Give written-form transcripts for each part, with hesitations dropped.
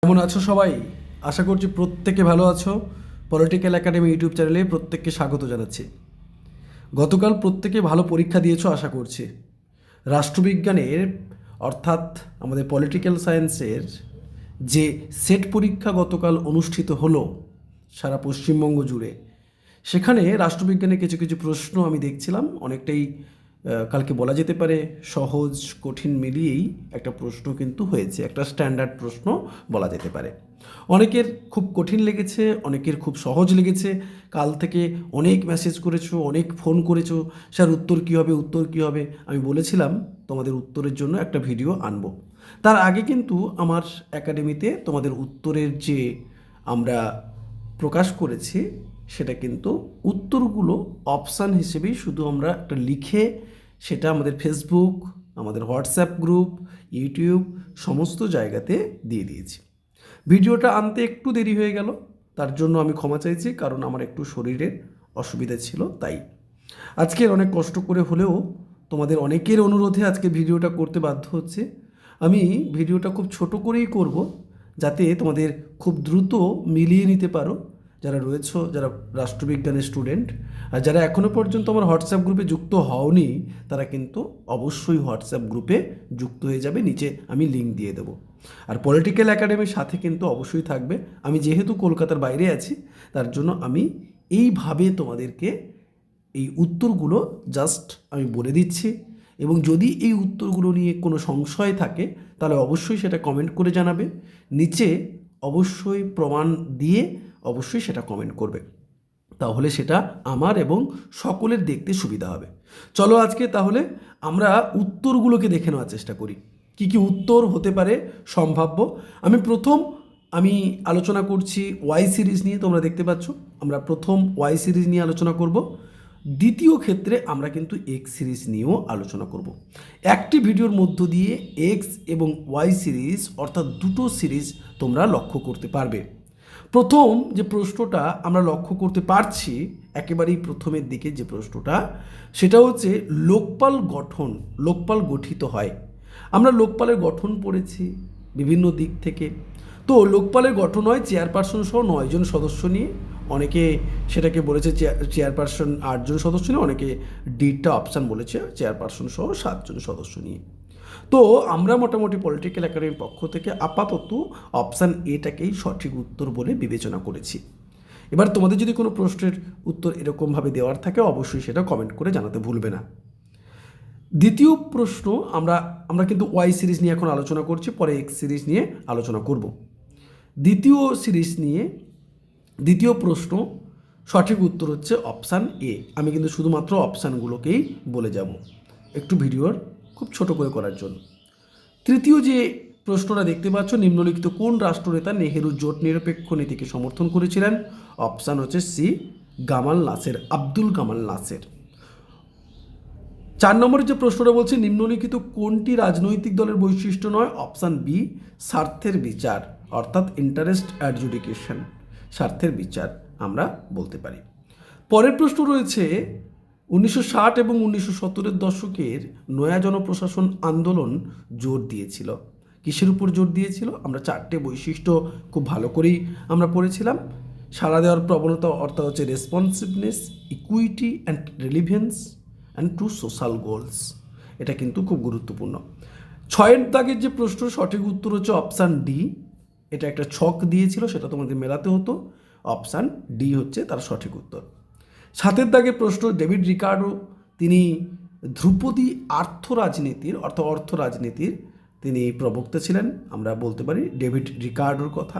কেমন আছো সবাই? আশা করছি প্রত্যেকে ভালো আছো। পলিটিক্যাল একাডেমি ইউটিউব চ্যানেলে প্রত্যেককে স্বাগত জানাচ্ছি। গতকাল প্রত্যেকে ভালো পরীক্ষা দিয়েছো আশা করছি। রাষ্ট্রবিজ্ঞানের অর্থাৎ আমাদের পলিটিক্যাল সায়েন্সের যে সেট পরীক্ষা গতকাল অনুষ্ঠিত হলো সারা পশ্চিমবঙ্গ জুড়ে, সেখানে রাষ্ট্রবিজ্ঞানের কিছু কিছু প্রশ্ন আমি দেখছিলাম অনেকটাই কালকে বলা যেতে পারে সহজ কঠিন মিলিয়েই একটা প্রশ্ন কিন্তু হয়েছে, একটা স্ট্যান্ডার্ড প্রশ্ন বলা যেতে পারে। অনেকের খুব কঠিন লেগেছে, অনেকের খুব সহজ লেগেছে। কাল থেকে অনেক মেসেজ করেছো, অনেক ফোন করেছো, স্যার উত্তর কী হবে, উত্তর কী হবে। আমি বলেছিলাম তোমাদের উত্তরের জন্য একটা ভিডিও আনবো। তার আগে কিন্তু আমার একাডেমিতে তোমাদের উত্তরের যে আমরা প্রকাশ করেছি, সেটা কিন্তু উত্তরগুলো অপশান হিসেবেই শুধু আমরা একটা লিখে সেটা আমাদের ফেসবুক, আমাদের হোয়াটসঅ্যাপ গ্রুপ, ইউটিউব সমস্ত জায়গাতে দিয়ে দিয়েছি। ভিডিওটা আনতে একটু দেরি হয়ে গেল, তার জন্য আমি ক্ষমা চাইছি, কারণ আমার একটু শরীরের অসুবিধা ছিল তাই। আজকের অনেক কষ্ট করে হলেও তোমাদের অনেকের অনুরোধে আজকে ভিডিওটা করতে বাধ্য হচ্ছে। আমি ভিডিওটা খুব ছোট করেই করব, যাতে তোমাদের খুব দ্রুত মিলিয়ে নিতে পারো যারা রয়েছো, যারা রাষ্ট্রবিজ্ঞানের স্টুডেন্ট। আর যারা এখনও পর্যন্ত আমার হোয়াটসঅ্যাপ গ্রুপে যুক্ত হওনি, তারা কিন্তু অবশ্যই হোয়াটসঅ্যাপ গ্রুপে যুক্ত হয়ে যাবে, নিচে আমি লিঙ্ক দিয়ে দেবো। আর পলিটিক্যাল একাডেমির সাথে কিন্তু অবশ্যই থাকবে। আমি যেহেতু কলকাতার বাইরে আছি, তার জন্য আমি এইভাবে তোমাদেরকে এই উত্তরগুলো জাস্ট আমি বলে দিচ্ছি, এবং যদি এই উত্তরগুলো নিয়ে কোনো সংশয় থাকে তাহলে অবশ্যই সেটা কমেন্ট করে জানাবে। নিচে অবশ্যই প্রমাণ দিয়ে অবশ্যই সেটা কমেন্ট করবে, তাহলে সেটা আমার এবং সকলের দেখতে সুবিধা হবে। চলো আজকে তাহলে আমরা উত্তরগুলোকে দেখে নেওয়ার চেষ্টা করি, কি কি উত্তর হতে পারে সম্ভাব্য। আমি আলোচনা করছি ওয়াই সিরিজ নিয়ে, তোমরা দেখতে পাচ্ছ আমরা প্রথম ওয়াই সিরিজ নিয়ে আলোচনা করব। দ্বিতীয় ক্ষেত্রে আমরা কিন্তু এক্স সিরিজ নিয়েও আলোচনা করব। একটি ভিডিওর মধ্য দিয়ে এক্স এবং ওয়াই সিরিজ অর্থাৎ দুটো সিরিজ তোমরা লক্ষ্য করতে পারবে। প্রথম যে প্রশ্নটা আমরা লক্ষ্য করতে পারছি একেবারেই প্রথমের দিকে যে প্রশ্নটা, সেটা হচ্ছে লোকপাল গঠিত হয়। আমরা লোকপালের গঠন পড়েছি বিভিন্ন দিক থেকে। তো লোকপালের গঠন হয় চেয়ারপারসন সহ 9 জন সদস্য নিয়ে। অনেকে সেটাকে বলেছে চেয়ারপারসন 8 জন সদস্য নিয়ে, অনেকে ডিটা অপশান বলেছে চেয়ারপারসন সহ 7 জন সদস্য নিয়ে। তো আমরা মোটামুটি পলিটিক্যাল একাডেমির পক্ষ থেকে আপাতত অপশান এটাকেই সঠিক উত্তর বলে বিবেচনা করেছি। এবার তোমাদের যদি কোনো প্রশ্নের উত্তর এরকমভাবে দেওয়ার থাকে অবশ্যই সেটা কমেন্ট করে জানাতে ভুলবে না। দ্বিতীয় প্রশ্ন, আমরা কিন্তু ওয়াই সিরিজ নিয়ে এখন আলোচনা করছি, পরে এক্স সিরিজ নিয়ে আলোচনা করব। দ্বিতীয় প্রশ্ন সঠিক উত্তর হচ্ছে অপশান এ। আমি কিন্তু শুধুমাত্র অপশানগুলোকেই বলে যাব একটু ভিডিওর খুব ছোট করে করার জন্য। তৃতীয় যে প্রশ্নটা দেখতে পাচ্ছ, নিম্নলিখিত কোন রাষ্ট্রনেতা নেহেরু জোট নিরপেক্ষ নীতিকে সমর্থন করেছিলেন? অপশান হচ্ছে সি, আব্দুল কামাল নাসের। 4 নম্বরের যে প্রশ্নটা বলছে, নিম্নলিখিত কোনটি রাজনৈতিক দলের বৈশিষ্ট্য নয়? অপশান বি, স্বার্থের বিচার অর্থাৎ ইন্টারেস্ট অ্যাডজুডিকেশন, স্বার্থের বিচার আমরা বলতে পারি। পরের প্রশ্ন রয়েছে, 1960 এবং 1970-এর দশকের নয়া জনপ্রশাসন আন্দোলন জোর দিয়েছিল। কিসের উপর জোর দিয়েছিল? আমরা 4টে বৈশিষ্ট্য খুব ভালো করেই আমরা পড়েছিলাম। সাড়া দেওয়ার প্রবণতা অর্থাৎ হচ্ছে responsiveness, equity and relevance and to social goals. এটা কিন্তু খুব গুরুত্বপূর্ণ। 6-এর দাগের যে প্রশ্ন সঠিক উত্তর হচ্ছে অপশান ডি। এটা একটা ছক দিয়েছিল, সেটা তোমাদের মেলাতে হতো। অপশান ডি হচ্ছে তার সঠিক উত্তর। 7-এর দাগের প্রশ্ন, ডেভিড রিকার্ডো, তিনি ধ্রুপদী অর্থ রাজনীতির তিনি প্রবক্তা ছিলেন, আমরা বলতে পারি ডেভিড রিকার্ডোর কথা।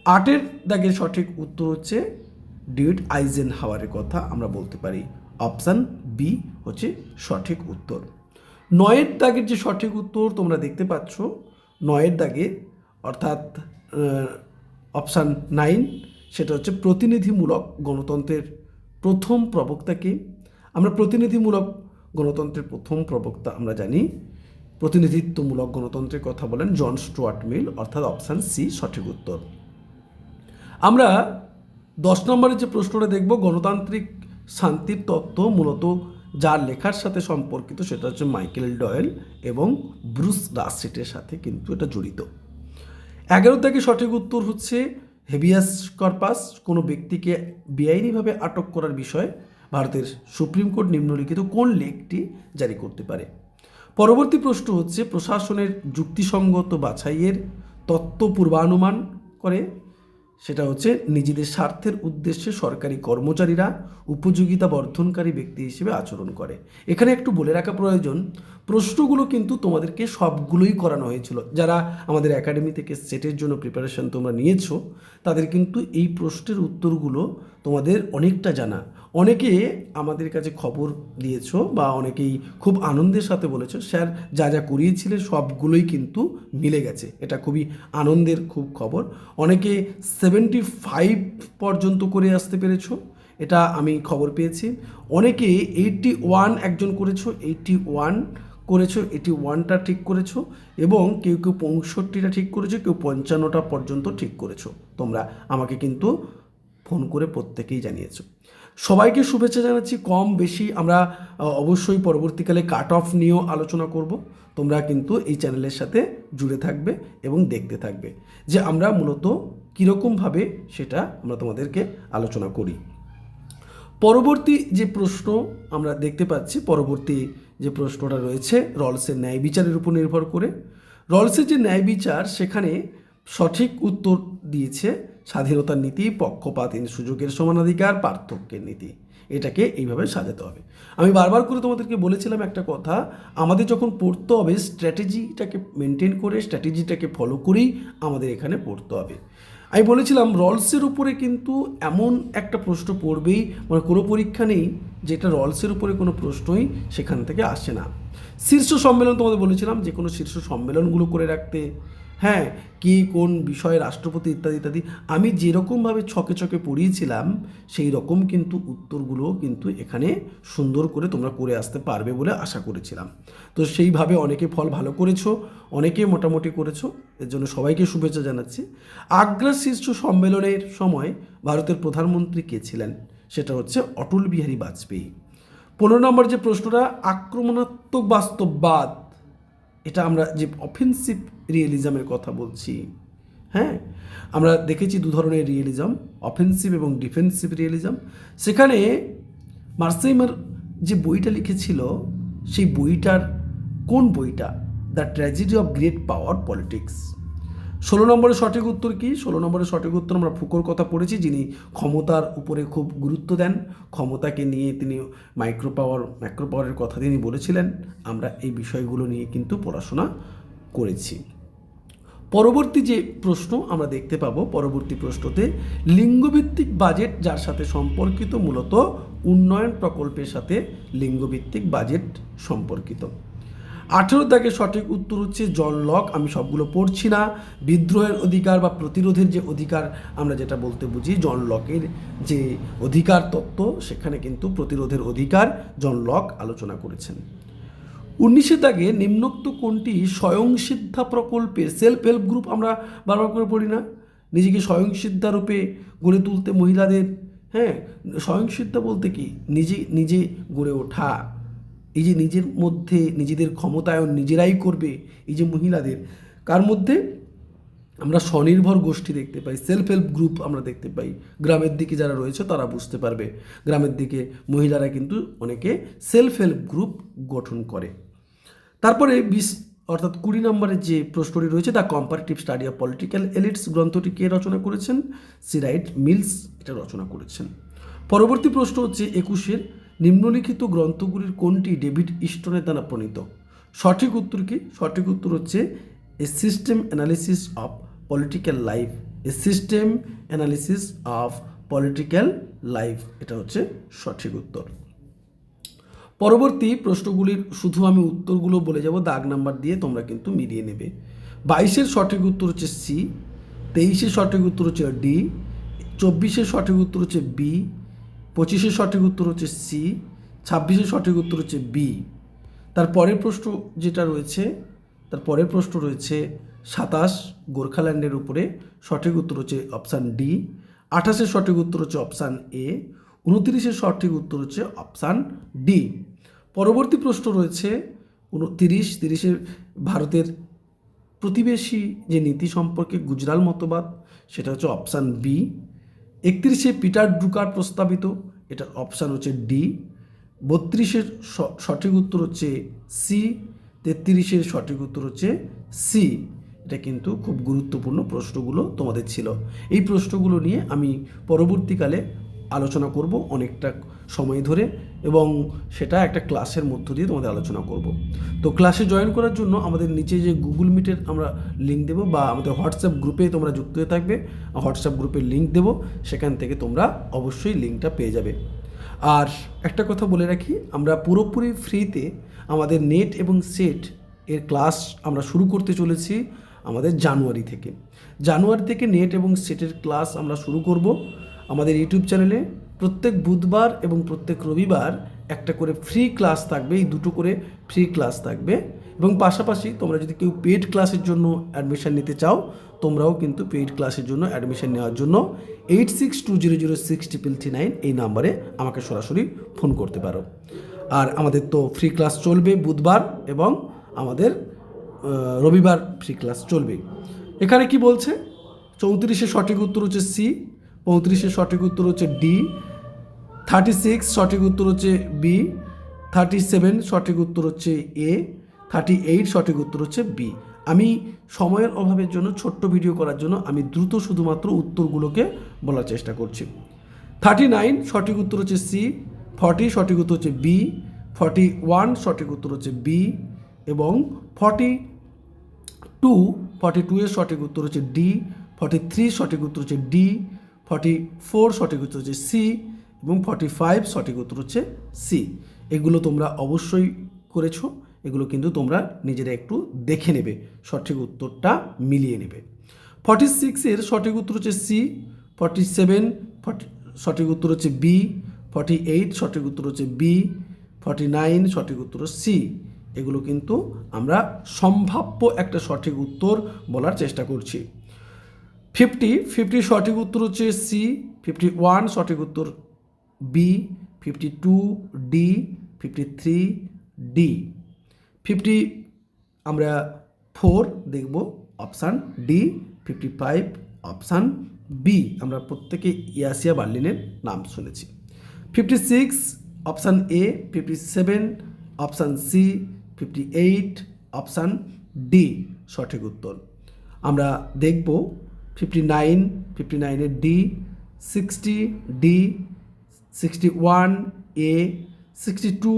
8-এর দাগের সঠিক উত্তর হচ্ছে ডেভিড আইজেনহাওয়ারের কথা, আমরা বলতে পারি অপশান বি হচ্ছে সঠিক উত্তর। 9-এর দাগের যে সঠিক উত্তর তোমরা দেখতে পাচ্ছ, 9-এর দাগে অর্থাৎ অপশান 9, সেটা হচ্ছে প্রতিনিধিমূলক গণতন্ত্রের প্রথম প্রবক্তাকে। আমরা প্রতিনিধিমূলক গণতন্ত্রের প্রথম প্রবক্তা আমরা জানি, প্রতিনিধিত্বমূলক গণতন্ত্রের কথা বলেন জন স্টুয়ার্ট মিল, অর্থাৎ অপশান সি সঠিক উত্তর। আমরা 10 নম্বরের যে প্রশ্নটা দেখব, গণতান্ত্রিক শান্তির তত্ত্ব মূলত যার লেখার সাথে সম্পর্কিত সেটা হচ্ছে মাইকেল ডয়েল এবং ব্রুস রাসেটের সাথে কিন্তু এটা জড়িত। 11 দাগে সঠিক উত্তর হচ্ছে হেবিয়াস কর্পাস, কোনো ব্যক্তিকে বেআইনিভাবে আটক করার বিষয়ে ভারতের সুপ্রিম কোর্ট নিম্নলিখিত কোন লেখটি জারি করতে পারে। পরবর্তী প্রশ্ন হচ্ছে প্রশাসনের যুক্তিসঙ্গত বাছাইয়ের তত্ত্ব পূর্বানুমান করে, সেটা হচ্ছে নিজেদের স্বার্থের উদ্দেশ্যে সরকারি কর্মচারীরা উপযোগিতা বর্ধনকারী ব্যক্তি হিসেবে আচরণ করে। এখানে একটু বলে রাখা প্রয়োজন, প্রশ্নগুলো কিন্তু তোমাদেরকে সবগুলোই করানো হয়েছিল। যারা আমাদের একাডেমি থেকে সেটের জন্য প্রিপারেশন তোমরা নিয়েছো, তাদের কিন্তু এই প্রশ্নের উত্তরগুলো তোমাদের অনেকটা জানা। অনেকে আমাদের কাছে খবর দিয়েছো বা অনেকেই খুব আনন্দের সাথে বলেছো স্যার যা যা করিয়েছিলেন সবগুলোই কিন্তু মিলে গেছে। এটা খুবই আনন্দের খুব খবর। অনেকে 75 পর্যন্ত করে আসতে পেরেছো, এটা আমি খবর পেয়েছি। অনেকে 81 একজন করেছো, 81 করেছো, 81টা ঠিক করেছো, এবং কেউ কেউ 65টা ঠিক করেছো, কেউ 55টা পর্যন্ত ঠিক করেছো। তোমরা আমাকে কিন্তু ফোন করে প্রত্যেকেই জানিয়েছো। সবাইকে শুভেচ্ছা জানাচ্ছি। কম বেশি আমরা অবশ্যই পরবর্তীকালে কাট অফ নিয়েও আলোচনা করব। তোমরা কিন্তু এই চ্যানেলের সাথে জুড়ে থাকবে এবং দেখতে থাকবে যে আমরা মূলত কীরকমভাবে সেটা আমরা তোমাদেরকে আলোচনা করি। পরবর্তী যে প্রশ্ন আমরা দেখতে পাচ্ছি, পরবর্তী যে প্রশ্নটা রয়েছে রলসের ন্যায় বিচারের উপর নির্ভর করে। রলসের যে ন্যায় বিচার, সেখানে সঠিক উত্তর দিয়েছে স্বাধীনতার নীতি, পক্ষপাতহীন সুযোগের সমানাধিকার, পার্থক্যের নীতি। এটাকে এইভাবে সাজাতে হবে। আমি বারবার করে তোমাদেরকে বলেছিলাম একটা কথা, আমাদের যখন পড়তে হবে স্ট্র্যাটেজিটাকে মেনটেন করে, স্ট্র্যাটেজিটাকে ফলো করেই আমাদের এখানে পড়তে হবে। আমি বলেছিলাম রলসের উপরে কিন্তু এমন একটা প্রশ্ন পড়বেই, মানে কোনো পরীক্ষা নেই যেটা রলসের উপরে কোনো প্রশ্নই সেখান থেকে আসে না। শীর্ষ সম্মেলন তোমাদের বলেছিলাম যে কোনো শীর্ষ সম্মেলনগুলো করে রাখতে, হ্যাঁ, কি কোন বিষয়ে রাষ্ট্রপতি ইত্যাদি ইত্যাদি। আমি যেরকমভাবে ছকে ছকে পড়িয়েছিলাম সেই রকম কিন্তু উত্তরগুলো কিন্তু এখানে সুন্দর করে তোমরা করে আসতে পারবে বলে আশা করেছিলাম। তো সেইভাবে অনেকে ফল ভালো করেছো, অনেকে মোটামুটি করেছো, এর জন্য সবাইকে শুভেচ্ছা জানাচ্ছি। আগ্রা শীর্ষ সম্মেলনের সময় ভারতের প্রধানমন্ত্রী কে ছিলেন? সেটা হচ্ছে অটল বিহারী বাজপেয়ী। 15 নম্বর যে প্রশ্নটা, আক্রমণাত্মক বাস্তববাদ, এটা আমরা যে অফেন্সিভ রিয়েলিজমের কথা বলছি, হ্যাঁ, আমরা দেখেছি দু ধরনের রিয়েলিজম, অফেন্সিভ এবং ডিফেন্সিভ রিয়েলিজম। সেখানে মার্সেইমার যে বইটা লিখেছিল, সেই বইটার কোন বইটা? The tragedy of great power politics. 16 নম্বরের সঠিক উত্তর কি? 16 নম্বরের সঠিক উত্তর আমরা ফুকোর কথা পড়েছি, যিনি ক্ষমতার উপরে খুব গুরুত্ব দেন, ক্ষমতাকে নিয়ে তিনি ম্যাক্রো পাওয়ারের কথা তিনি বলেছিলেন। আমরা এই বিষয়গুলো নিয়ে কিন্তু পড়াশোনা করেছি। পরবর্তী যে প্রশ্ন আমরা দেখতে পাবো, পরবর্তী প্রশ্নতে লিঙ্গভিত্তিক বাজেট যার সাথে সম্পর্কিত, মূলত উন্নয়ন প্রকল্পের সাথে লিঙ্গভিত্তিক বাজেট সম্পর্কিত। 18 দাগের সঠিক উত্তর হচ্ছে জন লক। আমি সবগুলো পড়ছি না। বিদ্রোহের অধিকার বা প্রতিরোধের যে অধিকার আমরা যেটা বলতে বুঝি, জন লকের যে অধিকার তত্ত্ব, সেখানে কিন্তু প্রতিরোধের অধিকার জন লক আলোচনা করেছেন। 19 দাগে নিম্নোক্ত কোনটি স্বয়ংসিদ্ধা প্রকল্পের, সেলফ হেল্প গ্রুপ আমরা বারবার করে পড়ি না, নিজেকে স্বয়ংসিদ্ধা রূপে গড়ে তুলতে মহিলাদের, হ্যাঁ, স্বয়ংসিদ্ধা বলতে কি? নিজে গড়ে ওঠা, এই যে নিজের মধ্যে নিজেদের ক্ষমতায়ন নিজেরাই করবে, এই যে মহিলাদের, কার মধ্যে আমরা স্বনির্ভর গোষ্ঠী দেখতে পাই, সেলফ হেল্প গ্রুপ আমরা দেখতে পাই। গ্রামের দিকে যারা রয়েছে তারা বুঝতে পারবে, গ্রামের দিকে মহিলারা কিন্তু অনেকে সেলফ হেল্প গ্রুপ গঠন করে। তারপরে 20 অর্থাৎ 20 নম্বরের যে প্রশ্নটি রয়েছে, the comparative study of political elites গ্রন্থটি কে রচনা করেছেন? সি রাইট মিলস এটা রচনা করেছেন। পরবর্তী প্রশ্ন হচ্ছে 21-এর, নিম্নলিখিত গ্রন্থগুলির কোনটি ডেভিড ইস্টনের দ্বারা প্রণীত? সঠিক উত্তর কি? সঠিক উত্তর হচ্ছে a system analysis of political life, a system analysis of political life, এটা হচ্ছে সঠিক উত্তর। পরবর্তী প্রশ্নগুলির শুধু আমি উত্তরগুলো বলে যাব, দাগ নাম্বার দিয়ে তোমরা কিন্তু মিলিয়ে নেবে। 22-এর সঠিক উত্তর হচ্ছে সি, 23-এর সঠিক উত্তর হচ্ছে ডি, 24-এর সঠিক উত্তর হচ্ছে বি, 25-এর সঠিক উত্তর হচ্ছে সি, 26-এর সঠিক উত্তর হচ্ছে বি। তারপরের প্রশ্ন যেটা রয়েছে, তারপরের প্রশ্ন রয়েছে 27 গোর্খাল্যান্ডের উপরে, সঠিক উত্তর হচ্ছে অপশান ডি। 28-এর সঠিক উত্তর হচ্ছে অপশান এ। 29-এর সঠিক উত্তর হচ্ছে অপশান ডি। পরবর্তী প্রশ্ন রয়েছে 30-এর ভারতের প্রতিবেশী যে নীতি সম্পর্কে গুজরাল মতবাদ, সেটা হচ্ছে অপশান বি। 31 পিটার ড্রুকার প্রস্তাবিত, এটা অপশান হচ্ছে ডি। 32 সঠিক উত্তর হচ্ছে সি। 33 সঠিক উত্তর হচ্ছে সি। এটা কিন্তু খুব গুরুত্বপূর্ণ প্রশ্নগুলো তোমাদের ছিল। এই প্রশ্নগুলো নিয়ে আমি পরবর্তীকালে আলোচনা করব অনেকটা সময় ধরে, এবং সেটা একটা ক্লাসের মধ্য দিয়ে তোমাদের আলোচনা করব। তো ক্লাসে জয়েন করার জন্য আমাদের নিচে যে গুগল মিটের আমরা লিঙ্ক দেবো, বা আমাদের হোয়াটসঅ্যাপ গ্রুপে তোমরা যুক্ত হয়ে থাকবে, হোয়াটসঅ্যাপ গ্রুপের লিঙ্ক দেবো, সেখান থেকে তোমরা অবশ্যই লিঙ্কটা পেয়ে যাবে। আর একটা কথা বলে রাখি, আমরা পুরোপুরি ফ্রিতে আমাদের নেট এবং সেট এর ক্লাস আমরা শুরু করতে চলেছি আমাদের জানুয়ারি থেকে নেট এবং সেটের ক্লাস আমরা শুরু করব আমাদের ইউটিউব চ্যানেলে। প্রত্যেক বুধবার এবং প্রত্যেক রবিবার একটা করে ফ্রি ক্লাস থাকবে, এই দুটো করে ফ্রি ক্লাস থাকবে। এবং পাশাপাশি তোমরা যদি কেউ পেইড ক্লাসের জন্য অ্যাডমিশান নিতে চাও, তোমরাও কিন্তু পেইড ক্লাসের জন্য অ্যাডমিশান নেওয়ার জন্য 86200639 এই নাম্বারে আমাকে সরাসরি ফোন করতে পারো। আর আমাদের তো ফ্রি ক্লাস চলবে বুধবার, এবং আমাদের রবিবার ফ্রি ক্লাস চলবে। এখানে কি বলছে, 34 সঠিক উত্তর হচ্ছে সি, 35 সঠিক উত্তর হচ্ছে ডি, 36 সঠিক উত্তর হচ্ছে বি, 37 সঠিক উত্তর হচ্ছে এ, 38 সঠিক উত্তর হচ্ছে বি। আমি সময়ের অভাবের জন্য ছোট্ট ভিডিও করার জন্য আমি দ্রুত শুধুমাত্র উত্তরগুলোকে বলার চেষ্টা করছি। 39 সঠিক উত্তর হচ্ছে সি, 40 সঠিক উত্তর হচ্ছে বি, 41 সঠিক উত্তর হচ্ছে বি, এবং 42 এর সঠিক উত্তর হচ্ছে ডি, 43 সঠিক উত্তর হচ্ছে ডি, 44 সঠিক উত্তর হচ্ছে সি, এবং 45 সঠিক উত্তর হচ্ছে সি। এগুলো তোমরা অবশ্যই করেছো, এগুলো কিন্তু তোমরা নিজেরা একটু দেখে নেবে, সঠিক উত্তরটা মিলিয়ে নেবে। 46 এর সঠিক উত্তর হচ্ছে সি, 47 সঠিক উত্তর হচ্ছে বি, 48 সঠিক উত্তর হচ্ছে বি, 49 সঠিক উত্তর সি। এগুলো কিন্তু আমরা সম্ভাব্য একটা সঠিক উত্তর বলার চেষ্টা করছি। 50 সঠিক উত্তর হচ্ছে সি, 51 সঠিক উত্তর বি, 52 ডি, 53 ডি। 50 আমরা 4 দেখব অপশান ডি, 55 অপশান বি। আমরা প্রত্যেকে ইয়াসিয়া বার্লিনের নাম শুনেছি। 56 option A, 57 option C, 58 option D সঠিক উত্তর। আমরা দেখব 59 এর ডি, 60 ডি, 61 এ, 62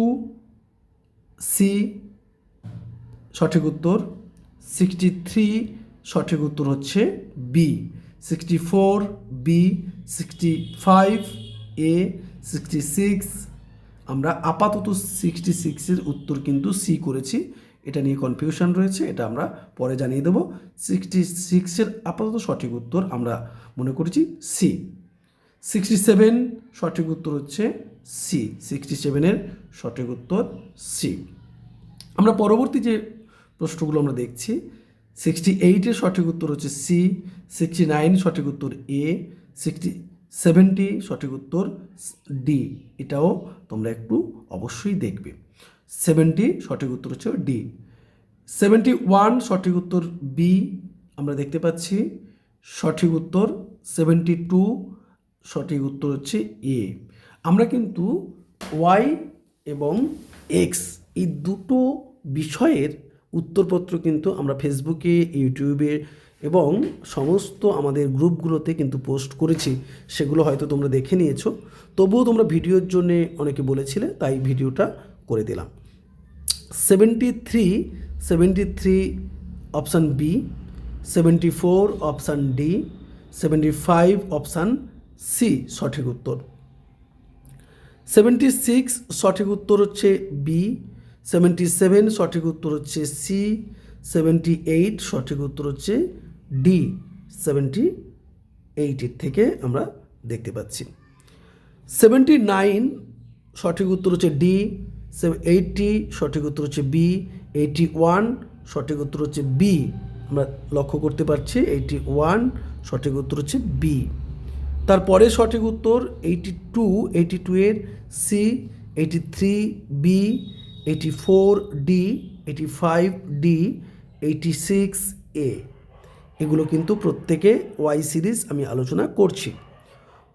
সি সঠিক উত্তর, 63 সঠিক উত্তর হচ্ছে বি, 64 বি, 65 এ, 66। আমরা আপাতত 66-এর উত্তর কিন্তু সি করেছি, এটা নিয়ে কনফিউশন রয়েছে, এটা আমরা পরে জানিয়ে দেবো। 66-এর আপাতত সঠিক উত্তর আমরা মনে করেছি সি। 67 সঠিক উত্তর হচ্ছে সি, 67-এর সঠিক উত্তর সি। আমরা পরবর্তী যে প্রশ্নগুলো আমরা দেখছি, 68-এর সঠিক উত্তর হচ্ছে সি, 69 সঠিক উত্তর এ, 70 সঠিক উত্তর ডি। এটাও তোমরা একটু অবশ্যই দেখবে। 70 সঠিক উত্তর হচ্ছে ডি। 71 সঠিক উত্তর বি আমরা দেখতে পাচ্ছি, সঠিক উত্তর 72 সঠিক উত্তর হচ্ছে এ। আমরা কিন্তু ওয়াই এবং এক্স এই দুটো বিষয়ের উত্তরপত্র কিন্তু আমরা ফেসবুকে, ইউটিউবে এবং সমস্ত আমাদের গ্রুপগুলোতে কিন্তু পোস্ট করেছি, সেগুলো হয়তো তোমরা দেখে নিয়েছো। তবুও তোমরা ভিডিওর জন্য অনেকে বলেছিলে, তাই ভিডিওটা করে দিলাম। 73 option B, 74 option D, 75 option C সঠিক উত্তর। 76 সঠিক উত্তর হচ্ছে বি, 77 সঠিক উত্তর হচ্ছে সি, 78 সঠিক উত্তর হচ্ছে ডি। 78 থেকে আমরা দেখতে পাচ্ছি। 79 সঠিক উত্তর হচ্ছে ডি, 80 সঠিক উত্তর হচ্ছে বি, 81 সঠিক উত্তর হচ্ছে বি। আমরা লক্ষ্য করতে পারছি 81 সঠিক উত্তর হচ্ছে বি। তারপরে সঠিক উত্তর 82 এর সি, 83 বি, 84 ডি, 85 ডি, 86 এ, এগুলো কিন্তু প্রত্যেকে ওয়াই সিরিজ আমি আলোচনা করছি।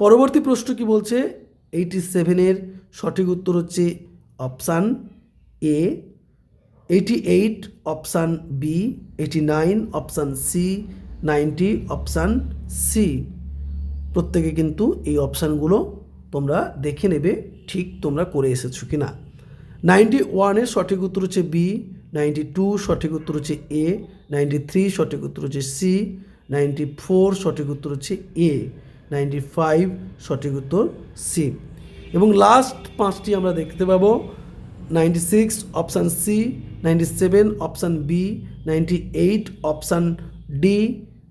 পরবর্তী প্রশ্ন কি বলছে, 87-এর সঠিক উত্তর হচ্ছে option A, 88 option B, 89 option C, 90 option C. প্রত্যেকে কিন্তু এই অপশানগুলো তোমরা দেখে নেবে ঠিক তোমরা করে এসেছো কি না। 91-এর সঠিক উত্তর হচ্ছে বি, 92 সঠিক উত্তর হচ্ছে এ, 93 সঠিক উত্তর হচ্ছে সি, 94 সঠিক উত্তর হচ্ছে এ, 95 সঠিক উত্তর সি। এবং লাস্ট 5টি আমরা দেখতে পাবো 96 option C, 97 option B, 98 option D,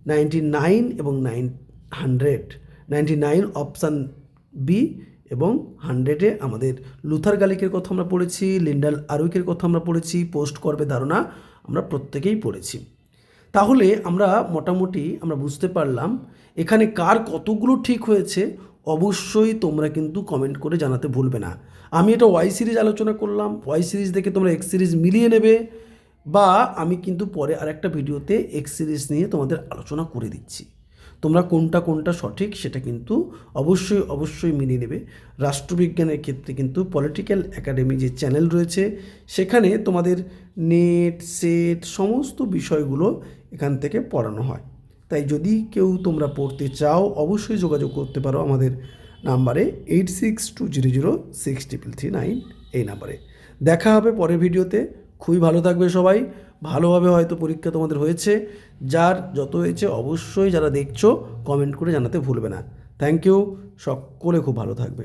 99 এবং 99 অপশান বি এবং 100-এ আমাদের লুথার গালিকের কথা আমরা পড়েছি, লিন্ডাল আরউইকের কথা আমরা পড়েছি, পোস্ট করবে ধারণা আমরা প্রত্যেকেই পড়েছি। তাহলে আমরা মোটামুটি আমরা বুঝতে পারলাম এখানে কার কতগুলো ঠিক হয়েছে। অবশ্যই তোমরা কিন্তু কমেন্ট করে জানাতে ভুলবে না। আমি এটা ওয়াই সিরিজ আলোচনা করলাম, ওয়াই সিরিজ দেখে তোমরা এক্স সিরিজ মিলিয়ে নেবে, বা আমি কিন্তু পরে আরেকটা ভিডিওতে এক্স সিরিজ নিয়ে তোমাদের আলোচনা করে দিচ্ছি। তোমরা কোনটা সঠিক সেটা কিন্তু অবশ্যই মিলিয়ে নেবে। রাষ্ট্রবিজ্ঞানের ক্ষেত্রে কিন্তু পলিটিক্যাল একাডেমি যে চ্যানেল রয়েছে সেখানে তোমাদের নেট সেট সমস্ত বিষয়গুলো এখান থেকে পড়ানো হয়। তাই যদি কেউ তোমরা পড়তে চাও অবশ্যই যোগাযোগ করতে পারো আমাদের নাম্বারে 8620063339 এই নাম্বারে। দেখা হবে পরের ভিডিওতে। খুবই ভালো থাকবে সবাই, ভালোভাবে হয়তো পরীক্ষা তোমাদের হয়েছে, যার যত হয়েছে অবশ্যই যারা দেখছো কমেন্ট করে জানাতে ভুলবে না। থ্যাংক ইউ, সকলে খুব ভালো থাকবে।